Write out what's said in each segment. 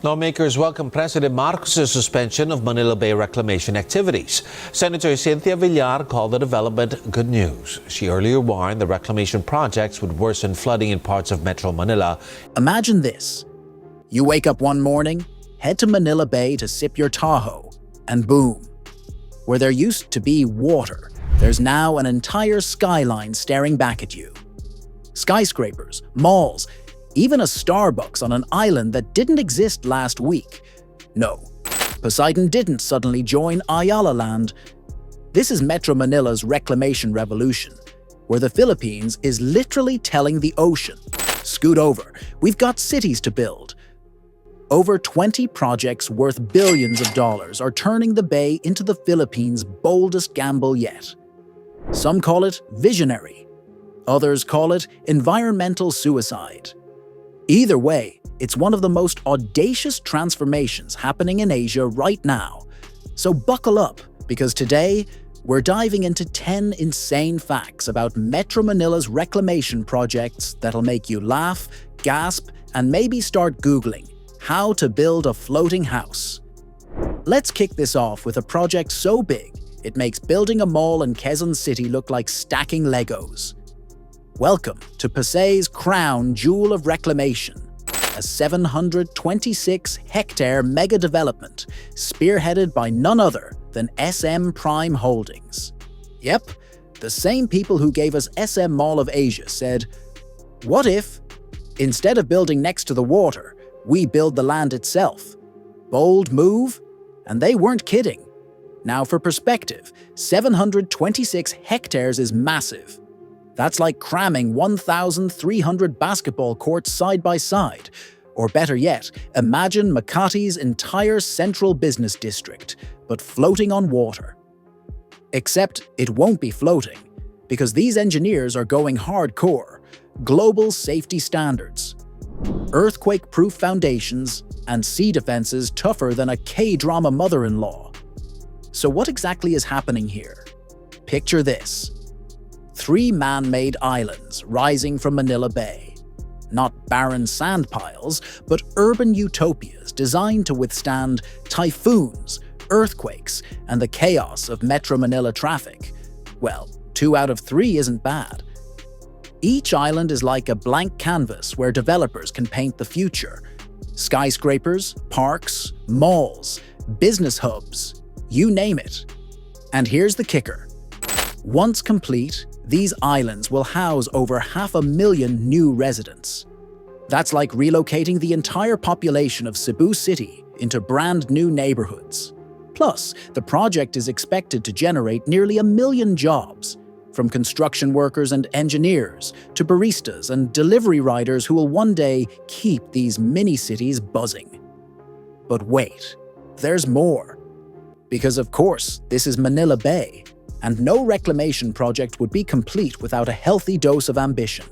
Lawmakers welcome President Marcos' suspension of Manila Bay reclamation activities. Senator Cynthia Villar called the development good news. She earlier warned the reclamation projects would worsen flooding in parts of Metro Manila. Imagine this. You wake up one morning, head to Manila Bay to sip your Tahoe, and boom. Where there used to be water, there's now an entire skyline staring back at you. Skyscrapers, malls, even a Starbucks on an island that didn't exist last week. No, Poseidon didn't suddenly join Ayala Land. This is Metro Manila's reclamation revolution, where the Philippines is literally telling the ocean, scoot over, we've got cities to build. Over 20 projects worth billions of dollars are turning the bay into the Philippines' boldest gamble yet. Some call it visionary. Others call it environmental suicide. Either way, it's one of the most audacious transformations happening in Asia right now. So buckle up, because today, we're diving into 10 insane facts about Metro Manila's reclamation projects that'll make you laugh, gasp, and maybe start Googling how to build a floating house. Let's kick this off with a project so big, it makes building a mall in Quezon City look like stacking Legos. Welcome to Pasay's crown jewel of reclamation, a 726-hectare mega-development spearheaded by none other than SM Prime Holdings. Yep, the same people who gave us SM Mall of Asia said, what if, instead of building next to the water, we build the land itself? Bold move? And they weren't kidding. Now for perspective, 726 hectares is massive. That's like cramming 1,300 basketball courts side by side. Or better yet, imagine Makati's entire central business district, but floating on water. Except it won't be floating, because these engineers are going hardcore. Global safety standards, earthquake-proof foundations, and sea defenses tougher than a K-drama mother-in-law. So what exactly is happening here? Picture this. 3 man-made islands rising from Manila Bay. Not barren sand piles, but urban utopias designed to withstand typhoons, earthquakes, and the chaos of Metro Manila traffic. Well, 2 out of 3 isn't bad. Each island is like a blank canvas where developers can paint the future. Skyscrapers, parks, malls, business hubs, you name it. And here's the kicker. Once complete, these islands will house over 500,000 new residents. That's like relocating the entire population of Cebu City into brand new neighborhoods. Plus, the project is expected to generate nearly 1 million jobs, from construction workers and engineers to baristas and delivery riders who will one day keep these mini-cities buzzing. But wait, there's more. Because of course, this is Manila Bay, and no reclamation project would be complete without a healthy dose of ambition.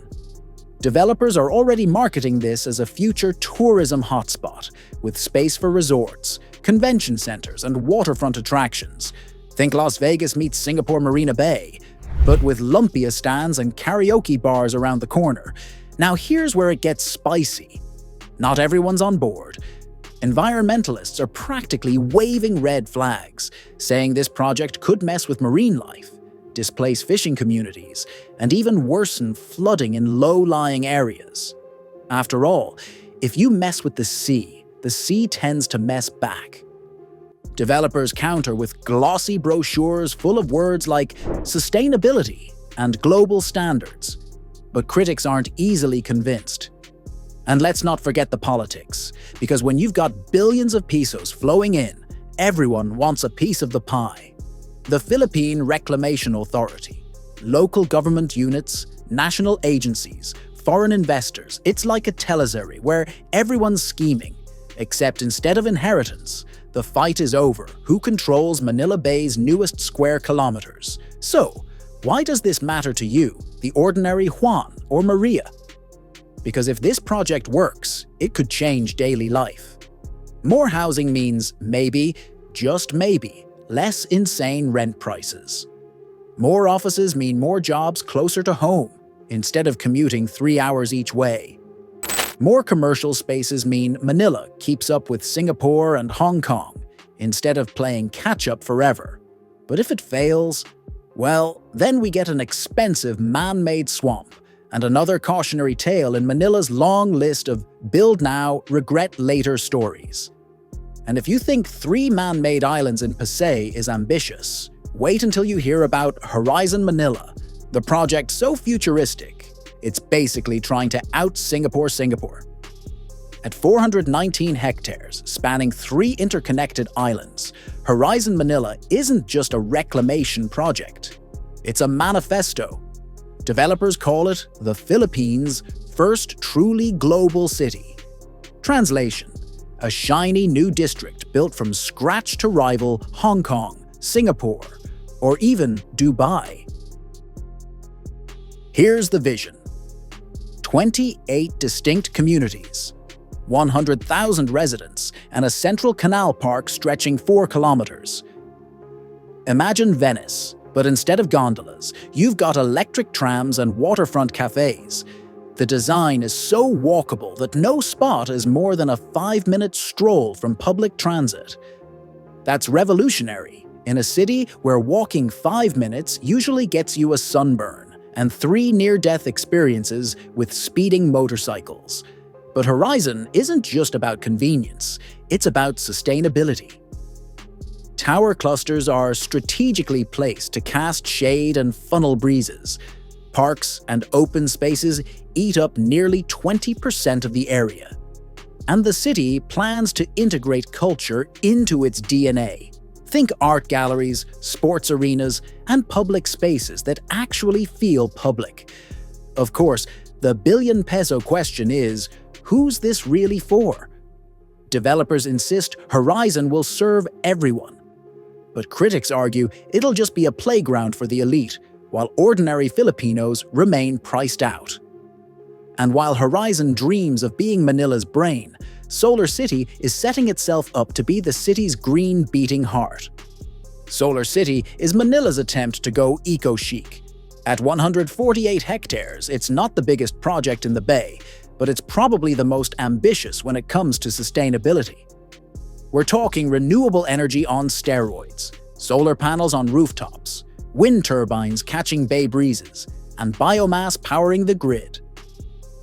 Developers are already marketing this as a future tourism hotspot, with space for resorts, convention centers, and waterfront attractions. Think Las Vegas meets Singapore Marina Bay, but with lumpia stands and karaoke bars around the corner. Now here's where it gets spicy. Not everyone's on board. Environmentalists are practically waving red flags, saying this project could mess with marine life, displace fishing communities, and even worsen flooding in low-lying areas. After all, if you mess with the sea tends to mess back. Developers counter with glossy brochures full of words like sustainability and global standards. But critics aren't easily convinced. And let's not forget the politics, because when you've got billions of pesos flowing in, everyone wants a piece of the pie. The Philippine Reclamation Authority, local government units, national agencies, foreign investors, it's like a telesurvey where everyone's scheming. Except instead of inheritance, the fight is over who controls Manila Bay's newest square kilometers. So, why does this matter to you, the ordinary Juan or Maria? Because if this project works, it could change daily life. More housing means maybe, just maybe, less insane rent prices. More offices mean more jobs closer to home, instead of commuting 3 hours each way. More commercial spaces mean Manila keeps up with Singapore and Hong Kong instead of playing catch-up forever. But if it fails, well, then we get an expensive man-made swamp and another cautionary tale in Manila's long list of build now, regret later stories. And if you think 3 man-made islands in Pasay is ambitious, wait until you hear about Horizon Manila, the project so futuristic, it's basically trying to out-Singapore Singapore. At 419 hectares, spanning 3 interconnected islands, Horizon Manila isn't just a reclamation project. It's a manifesto. Developers call it the Philippines' first truly global city. Translation: a shiny new district built from scratch to rival Hong Kong, Singapore, or even Dubai. Here's the vision. 28 distinct communities, 100,000 residents, and a central canal park stretching 4 kilometers. Imagine Venice, but instead of gondolas, you've got electric trams and waterfront cafes. The design is so walkable that no spot is more than a 5-minute stroll from public transit. That's revolutionary in a city where walking 5 minutes usually gets you a sunburn and 3 near-death experiences with speeding motorcycles. But Horizon isn't just about convenience, it's about sustainability. Tower clusters are strategically placed to cast shade and funnel breezes. Parks and open spaces eat up nearly 20% of the area. And the city plans to integrate culture into its DNA. Think art galleries, sports arenas, and public spaces that actually feel public. Of course, the billion-peso question is, who's this really for? Developers insist Horizon will serve everyone. But critics argue it'll just be a playground for the elite, while ordinary Filipinos remain priced out. And while Horizon dreams of being Manila's brain, Solar City is setting itself up to be the city's green beating heart. Solar City is Manila's attempt to go eco-chic. At 148 hectares, it's not the biggest project in the Bay, but it's probably the most ambitious when it comes to sustainability. We're talking renewable energy on steroids, solar panels on rooftops, wind turbines catching bay breezes, and biomass powering the grid.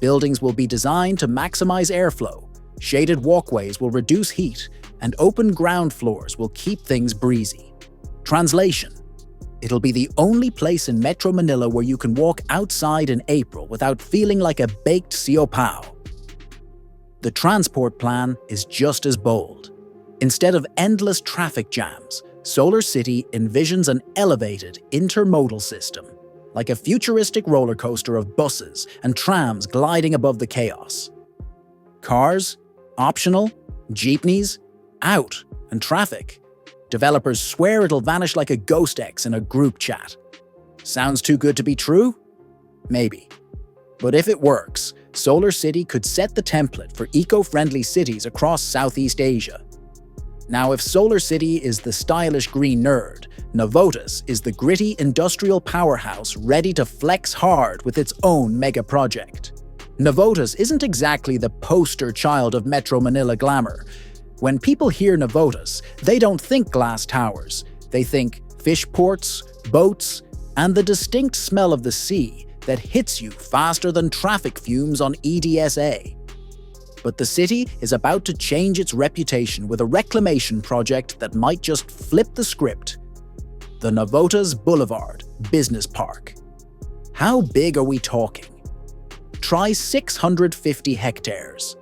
Buildings will be designed to maximize airflow, shaded walkways will reduce heat, and open ground floors will keep things breezy. Translation: it'll be the only place in Metro Manila where you can walk outside in April without feeling like a baked siopao. The transport plan is just as bold. Instead of endless traffic jams, Solar City envisions an elevated intermodal system, like a futuristic roller coaster of buses and trams gliding above the chaos. Cars, optional, jeepneys, out, and traffic. Developers swear it'll vanish like a ghost X in a group chat. Sounds too good to be true? Maybe. But if it works, Solar City could set the template for eco-friendly cities across Southeast Asia. Now, if Solar City is the stylish green nerd, Navotas is the gritty industrial powerhouse ready to flex hard with its own mega project. Navotas isn't exactly the poster child of Metro Manila glamour. When people hear Navotas, they don't think glass towers. They think fish ports, boats, and the distinct smell of the sea that hits you faster than traffic fumes on EDSA. But the city is about to change its reputation with a reclamation project that might just flip the script. The Navotas Boulevard Business Park. How big are we talking? Try 650 hectares.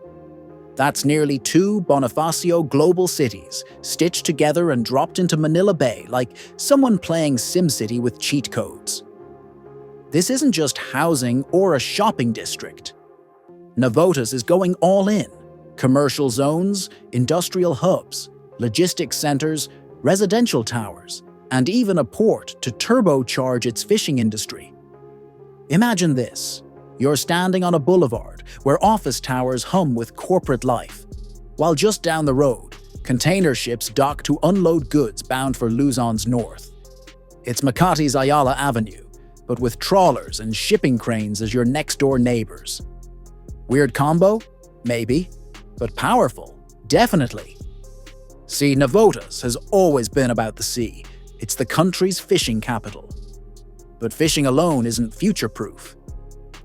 That's nearly 2 Bonifacio global cities, stitched together and dropped into Manila Bay like someone playing SimCity with cheat codes. This isn't just housing or a shopping district. Navotas is going all in. Commercial zones, industrial hubs, logistics centers, residential towers, and even a port to turbocharge its fishing industry. Imagine this. You're standing on a boulevard where office towers hum with corporate life, while just down the road, container ships dock to unload goods bound for Luzon's north. It's Makati's Ayala Avenue, but with trawlers and shipping cranes as your next-door neighbors. Weird combo? Maybe, but powerful, definitely. See, Navotas has always been about the sea. It's the country's fishing capital. But fishing alone isn't future-proof.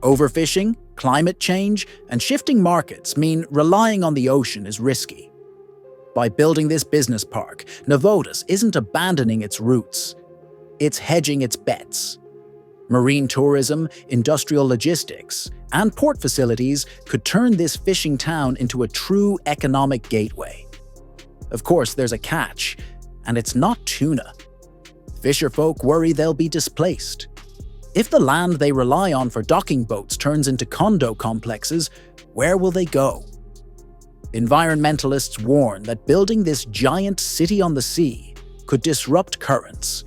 Overfishing, climate change, and shifting markets mean relying on the ocean is risky. By building this business park, Navotas isn't abandoning its roots. It's hedging its bets. Marine tourism, industrial logistics, and port facilities could turn this fishing town into a true economic gateway. Of course, there's a catch, and it's not tuna. Fisherfolk worry they'll be displaced. If the land they rely on for docking boats turns into condo complexes, where will they go? Environmentalists warn that building this giant city on the sea could disrupt currents,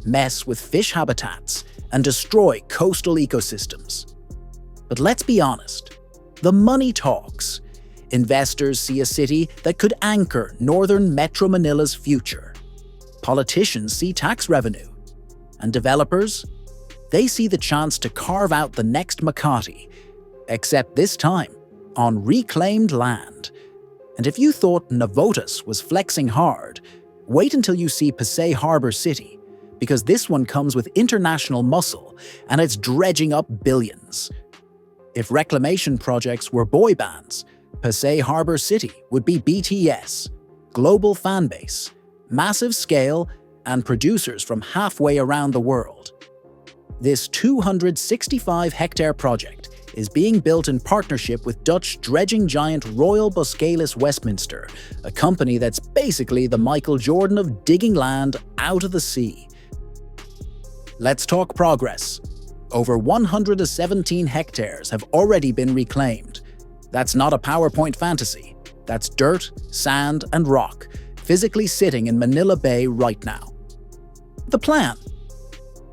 mess with fish habitats, and destroy coastal ecosystems. But let's be honest, the money talks. Investors see a city that could anchor northern Metro Manila's future. Politicians see tax revenue. And developers? They see the chance to carve out the next Makati, except this time on reclaimed land. And if you thought Navotas was flexing hard, wait until you see Pasay Harbor City, because this one comes with international muscle and it's dredging up billions. If reclamation projects were boy bands, Pasay Harbor City would be BTS, global fanbase, massive scale, and producers from halfway around the world. This 265-hectare project is being built in partnership with Dutch dredging giant Royal Boskalis Westminster, a company that's basically the Michael Jordan of digging land out of the sea. Let's talk progress. Over 117 hectares have already been reclaimed. That's not a PowerPoint fantasy. That's dirt, sand, and rock, physically sitting in Manila Bay right now. The plan.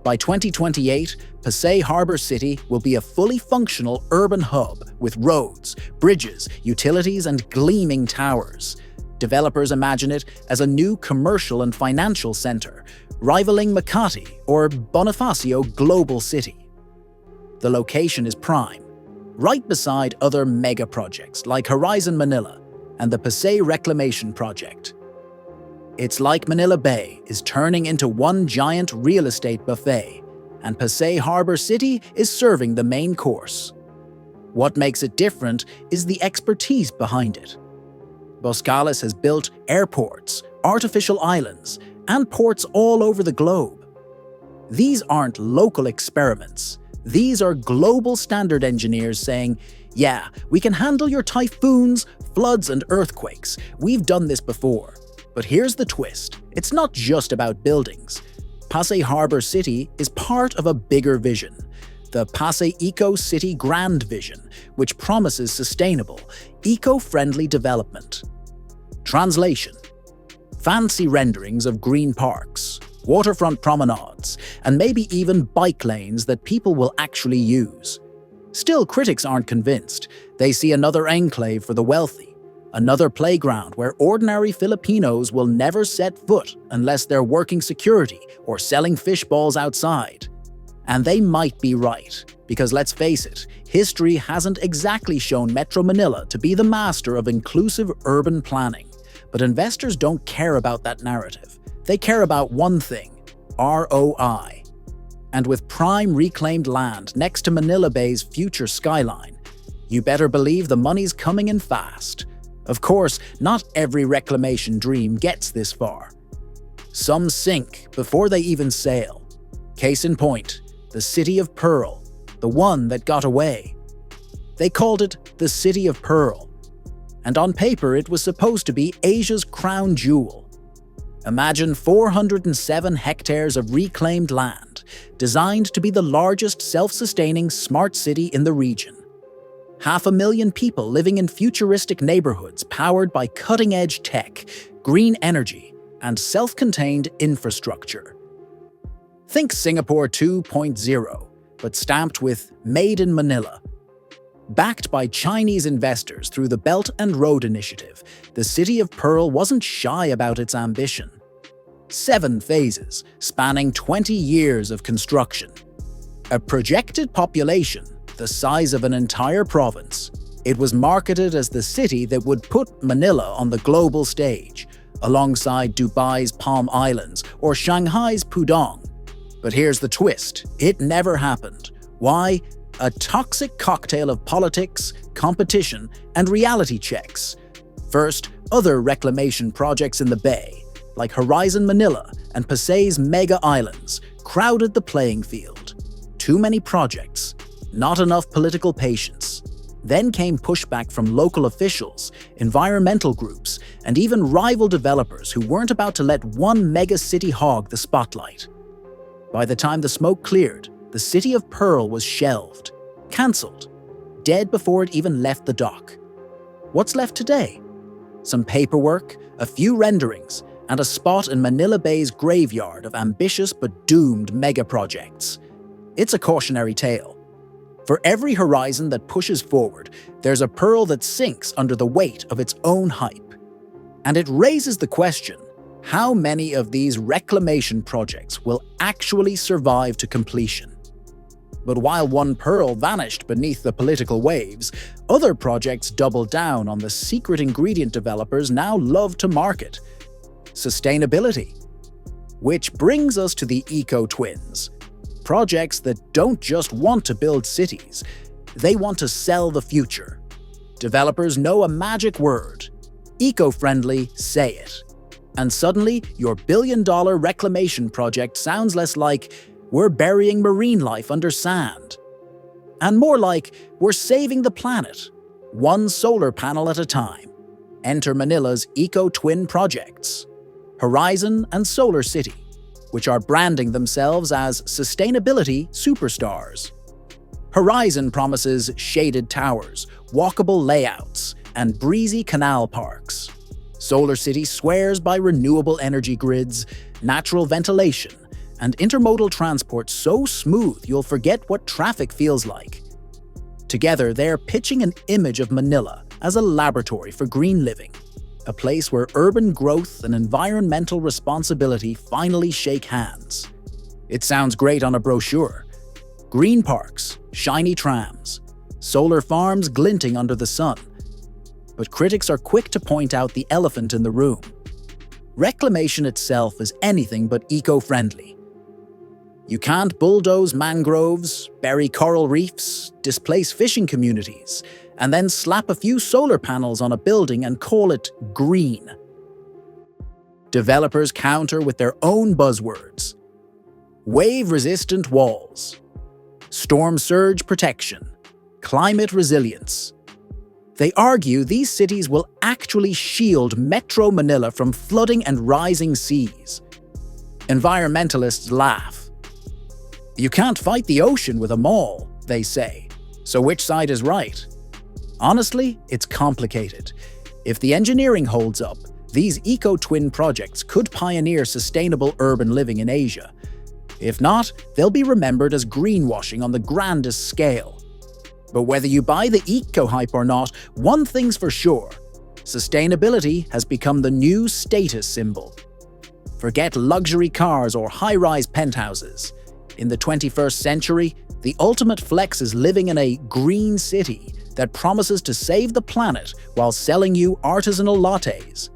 By 2028, Pasay Harbor City will be a fully functional urban hub with roads, bridges, utilities, and gleaming towers. Developers imagine it as a new commercial and financial center, rivaling Makati or Bonifacio Global City. The location is prime, right beside other mega projects like Horizon Manila and the Pasay Reclamation project. It's like Manila Bay is turning into one giant real estate buffet, and Pasay Harbor City is serving the main course. What makes it different is the expertise behind it. Boskalis has built airports, artificial islands, and ports all over the globe. These aren't local experiments. These are global standard engineers saying, yeah, we can handle your typhoons, floods, and earthquakes. We've done this before. But here's the twist. It's not just about buildings. Pasay Harbor City is part of a bigger vision, the Pasay Eco City Grand Vision, which promises sustainable, eco-friendly development. Translation: fancy renderings of green parks, waterfront promenades, and maybe even bike lanes that people will actually use. Still, critics aren't convinced. They see another enclave for the wealthy, another playground where ordinary Filipinos will never set foot unless they're working security or selling fish balls outside. And they might be right, because let's face it, history hasn't exactly shown Metro Manila to be the master of inclusive urban planning. But investors don't care about that narrative. They care about one thing: ROI. And with prime reclaimed land next to Manila Bay's future skyline, you better believe the money's coming in fast. Of course, not every reclamation dream gets this far. Some sink before they even sail. Case in point, the City of Pearl, the one that got away. They called it the City of Pearl, and on paper it was supposed to be Asia's crown jewel. Imagine 407 hectares of reclaimed land, designed to be the largest self-sustaining smart city in the region. 500,000 people living in futuristic neighborhoods powered by cutting-edge tech, green energy, and self-contained infrastructure. Think Singapore 2.0, but stamped with Made in Manila. Backed by Chinese investors through the Belt and Road Initiative, the City of Pearl wasn't shy about its ambition. 7 phases, spanning 20 years of construction. A projected population the size of an entire province. It was marketed as the city that would put Manila on the global stage, alongside Dubai's Palm Islands or Shanghai's Pudong. But here's the twist: it never happened. Why? A toxic cocktail of politics, competition, and reality checks. First, other reclamation projects in the Bay, like Horizon Manila and Pasay's mega islands, crowded the playing field. Too many projects, not enough political patience. Then came pushback from local officials, environmental groups, and even rival developers who weren't about to let one mega city hog the spotlight. By the time the smoke cleared, the city of Pearl was shelved, cancelled, dead before it even left the dock. What's left today? Some paperwork, a few renderings, and a spot in Manila Bay's graveyard of ambitious but doomed mega projects. It's a cautionary tale. For every horizon that pushes forward, there's a pearl that sinks under the weight of its own hype. And it raises the question: how many of these reclamation projects will actually survive to completion? But while one pearl vanished beneath the political waves, other projects doubled down on the secret ingredient developers now love to market: sustainability. Which brings us to the eco-twins. Projects that don't just want to build cities, they want to sell the future. Developers know a magic word: eco-friendly, say it. And suddenly, your billion-dollar reclamation project sounds less like we're burying marine life under sand, and more like we're saving the planet, one solar panel at a time. Enter Manila's eco-twin projects, Horizon and Solar City, which are branding themselves as sustainability superstars. Horizon promises shaded towers, walkable layouts, and breezy canal parks. Solar City swears by renewable energy grids, natural ventilation, and intermodal transport so smooth you'll forget what traffic feels like. Together, they're pitching an image of Manila as a laboratory for green living, a place where urban growth and environmental responsibility finally shake hands. It sounds great on a brochure. Green parks, shiny trams, solar farms glinting under the sun. But critics are quick to point out the elephant in the room. Reclamation itself is anything but eco-friendly. You can't bulldoze mangroves, bury coral reefs, displace fishing communities, and then slap a few solar panels on a building and call it green. Developers counter with their own buzzwords: wave-resistant walls, storm surge protection, climate resilience. They argue these cities will actually shield Metro Manila from flooding and rising seas. Environmentalists laugh. You can't fight the ocean with a mall, they say. So which side is right? Honestly, it's complicated. If the engineering holds up, these eco-twin projects could pioneer sustainable urban living in Asia. If not, they'll be remembered as greenwashing on the grandest scale. But whether you buy the eco-hype or not, one thing's for sure: sustainability has become the new status symbol. Forget luxury cars or high-rise penthouses. In the 21st century, the ultimate flex is living in a green city that promises to save the planet while selling you artisanal lattes.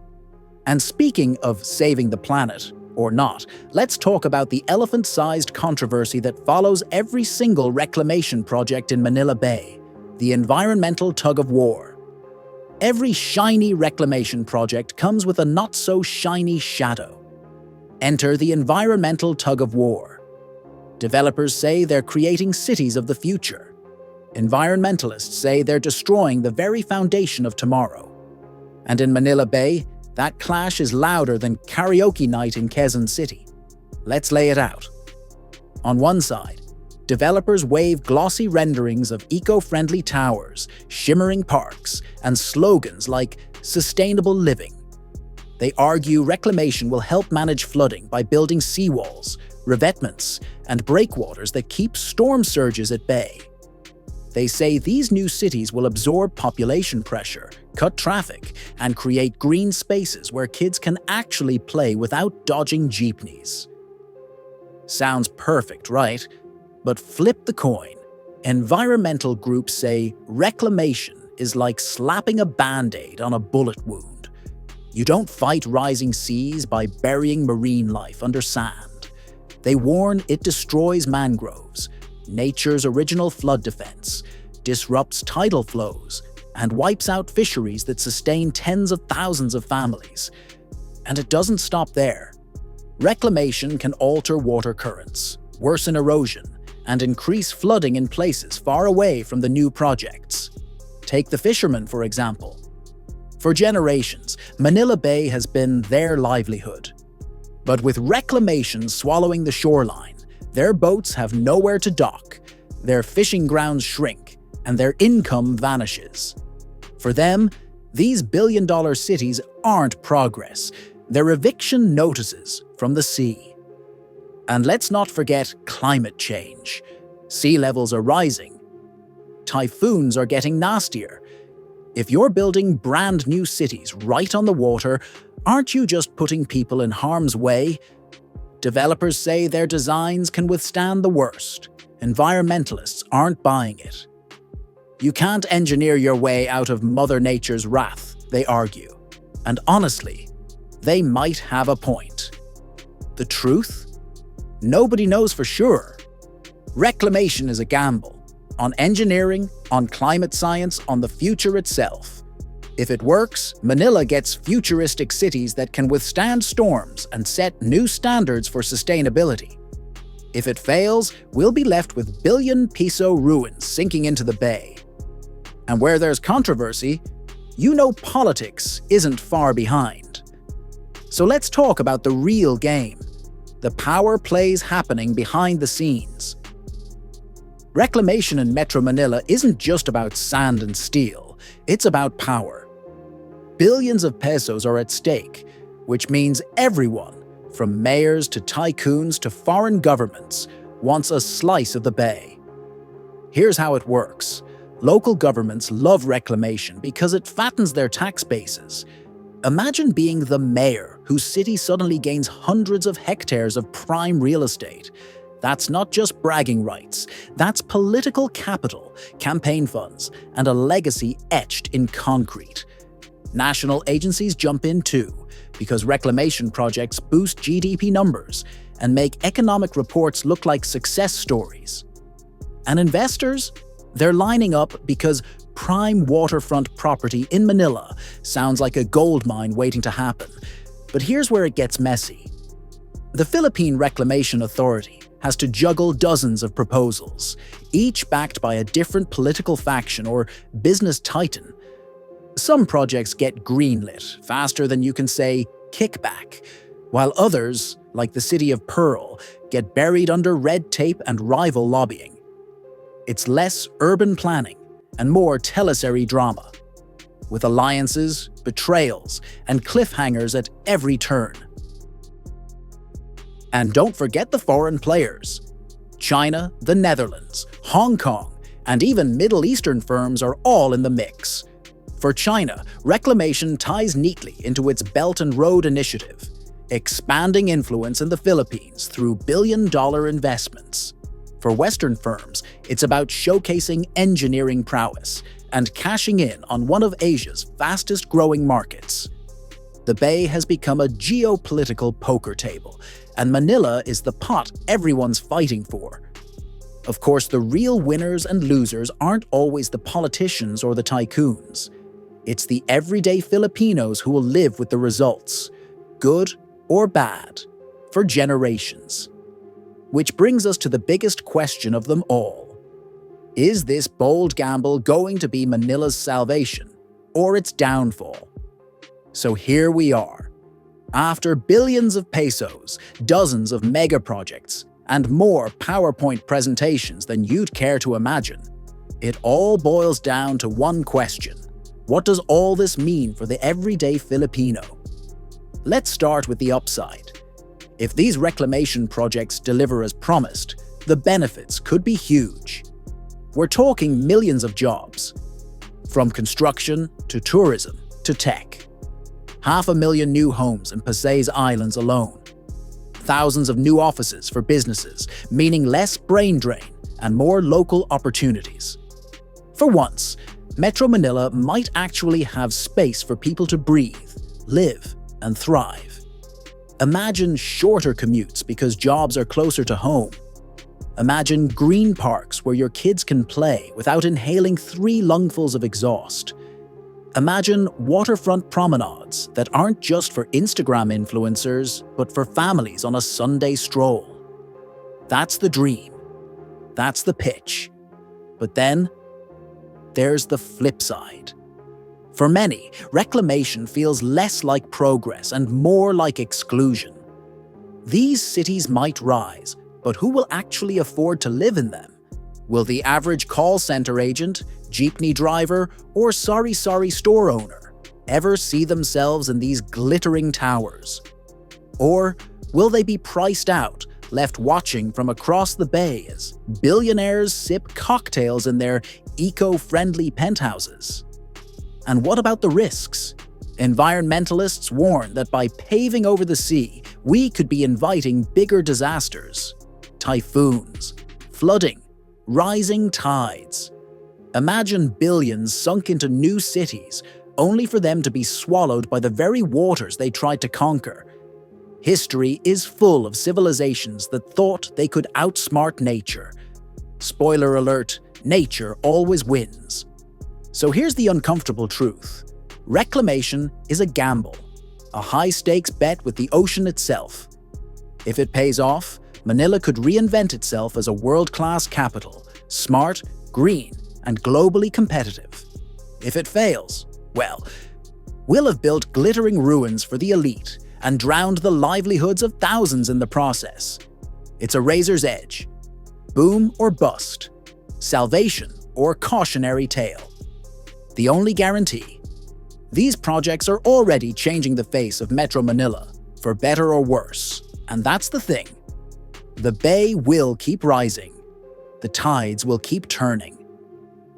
And speaking of saving the planet, or not, let's talk about the elephant-sized controversy that follows every single reclamation project in Manila Bay: the environmental tug-of-war. Every shiny reclamation project comes with a not-so-shiny shadow. Enter the environmental tug-of-war. Developers say they're creating cities of the future. Environmentalists say they're destroying the very foundation of tomorrow. And in Manila Bay, that clash is louder than karaoke night in Quezon City. Let's lay it out. On one side, developers wave glossy renderings of eco-friendly towers, shimmering parks, and slogans like sustainable living. They argue reclamation will help manage flooding by building seawalls, revetments, and breakwaters that keep storm surges at bay. They say these new cities will absorb population pressure, cut traffic, and create green spaces where kids can actually play without dodging jeepneys. Sounds perfect, right? But flip the coin. Environmental groups say reclamation is like slapping a band-aid on a bullet wound. You don't fight rising seas by burying marine life under sand. They warn it destroys mangroves, nature's original flood defense, disrupts tidal flows, and wipes out fisheries that sustain tens of thousands of families. And it doesn't stop there. Reclamation can alter water currents, worsen erosion, and increase flooding in places far away from the new projects. Take the fishermen, for example. For generations, Manila Bay has been their livelihood. But with reclamation swallowing the shoreline, their boats have nowhere to dock, their fishing grounds shrink, and their income vanishes. For them, these billion-dollar cities aren't progress. They're eviction notices from the sea. And let's not forget climate change. Sea levels are rising. Typhoons are getting nastier. If you're building brand new cities right on the water, aren't you just putting people in harm's way? Developers say their designs can withstand the worst. Environmentalists aren't buying it. You can't engineer your way out of Mother Nature's wrath, they argue. And honestly, they might have a point. The truth? Nobody knows for sure. Reclamation is a gamble. On engineering, on climate science, on the future itself. If it works, Manila gets futuristic cities that can withstand storms and set new standards for sustainability. If it fails, we'll be left with billion-peso ruins sinking into the bay. And where there's controversy, you know politics isn't far behind. So let's talk about the real game, the power plays happening behind the scenes. Reclamation in Metro Manila isn't just about sand and steel, it's about power. Billions of pesos are at stake, which means everyone, from mayors to tycoons to foreign governments, wants a slice of the bay. Here's how it works. Local governments love reclamation because it fattens their tax bases. Imagine being the mayor whose city suddenly gains hundreds of hectares of prime real estate. That's not just bragging rights, that's political capital, campaign funds, and a legacy etched in concrete. National agencies jump in too, because reclamation projects boost GDP numbers and make economic reports look like success stories. And investors? They're lining up because prime waterfront property in Manila sounds like a gold mine waiting to happen. But here's where it gets messy. The Philippine Reclamation Authority has to juggle dozens of proposals, each backed by a different political faction or business titan. Some projects get greenlit faster than you can say kickback, while others, like the city of Pearl, get buried under red tape and rival lobbying. It's less urban planning and more teleserie drama, with alliances, betrayals, and cliffhangers at every turn. And don't forget the foreign players. China, the Netherlands, Hong Kong, and even Middle Eastern firms are all in the mix. For China, reclamation ties neatly into its Belt and Road Initiative, expanding influence in the Philippines through billion-dollar investments. For Western firms, it's about showcasing engineering prowess and cashing in on one of Asia's fastest-growing markets. The Bay has become a geopolitical poker table, and Manila is the pot everyone's fighting for. Of course, the real winners and losers aren't always the politicians or the tycoons. It's the everyday Filipinos who will live with the results, good or bad, for generations. Which brings us to the biggest question of them all. Is this bold gamble going to be Manila's salvation or its downfall? So here we are. After billions of pesos, dozens of mega projects, and more PowerPoint presentations than you'd care to imagine, it all boils down to one question. What does all this mean for the everyday Filipino? Let's start with the upside. If these reclamation projects deliver as promised, the benefits could be huge. We're talking millions of jobs, from construction to tourism to tech. 500,000 new homes in Pasay's islands alone. Thousands of new offices for businesses, meaning less brain drain and more local opportunities. For once, Metro Manila might actually have space for people to breathe, live, and thrive. Imagine shorter commutes because jobs are closer to home. Imagine green parks where your kids can play without inhaling 3 lungfuls of exhaust. Imagine waterfront promenades that aren't just for Instagram influencers, but for families on a Sunday stroll. That's the dream. That's the pitch. But then, there's the flip side. For many, reclamation feels less like progress and more like exclusion. These cities might rise, but who will actually afford to live in them? Will the average call center agent, jeepney driver, or sorry store owner ever see themselves in these glittering towers? Or will they be priced out, left watching from across the bay as billionaires sip cocktails in their eco-friendly penthouses? And what about the risks? Environmentalists warn that by paving over the sea, we could be inviting bigger disasters. Typhoons, flooding, rising tides. Imagine billions sunk into new cities, only for them to be swallowed by the very waters they tried to conquer. History is full of civilizations that thought they could outsmart nature. Spoiler alert, nature always wins. So here's the uncomfortable truth. Reclamation is a gamble, a high-stakes bet with the ocean itself. If it pays off, Manila could reinvent itself as a world-class capital, smart, green, and globally competitive. If it fails, well, we'll have built glittering ruins for the elite and drowned the livelihoods of thousands in the process. It's a razor's edge. Boom or bust. Salvation or cautionary tale. The only guarantee: these projects are already changing the face of Metro Manila, for better or worse. And that's the thing. The bay will keep rising. The tides will keep turning.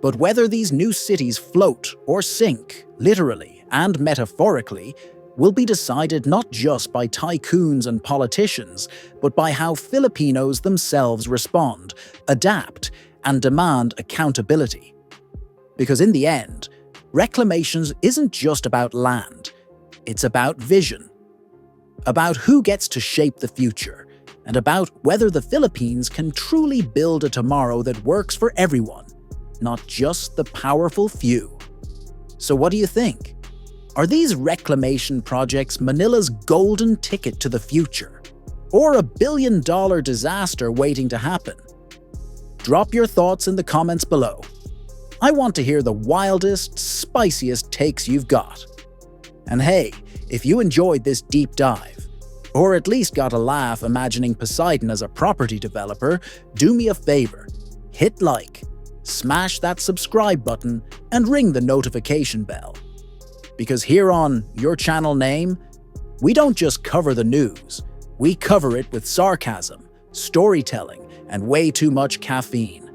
But whether these new cities float or sink, literally and metaphorically, will be decided not just by tycoons and politicians, but by how Filipinos themselves respond, adapt, and demand accountability. Because in the end, reclamation isn't just about land, it's about vision. About who gets to shape the future, and about whether the Philippines can truly build a tomorrow that works for everyone, not just the powerful few. So what do you think? Are these reclamation projects Manila's golden ticket to the future? Or a billion-dollar disaster waiting to happen? Drop your thoughts in the comments below. I want to hear the wildest, spiciest takes you've got. And hey, if you enjoyed this deep dive, or at least got a laugh imagining Poseidon as a property developer, do me a favor. Hit like, smash that subscribe button, and ring the notification bell. Because here on Your Channel Name, we don't just cover the news, we cover it with sarcasm, storytelling, and way too much caffeine.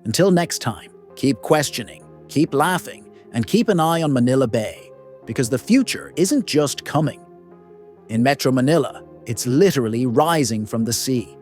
Until next time, keep questioning, keep laughing, and keep an eye on Manila Bay, because the future isn't just coming. In Metro Manila, it's literally rising from the sea.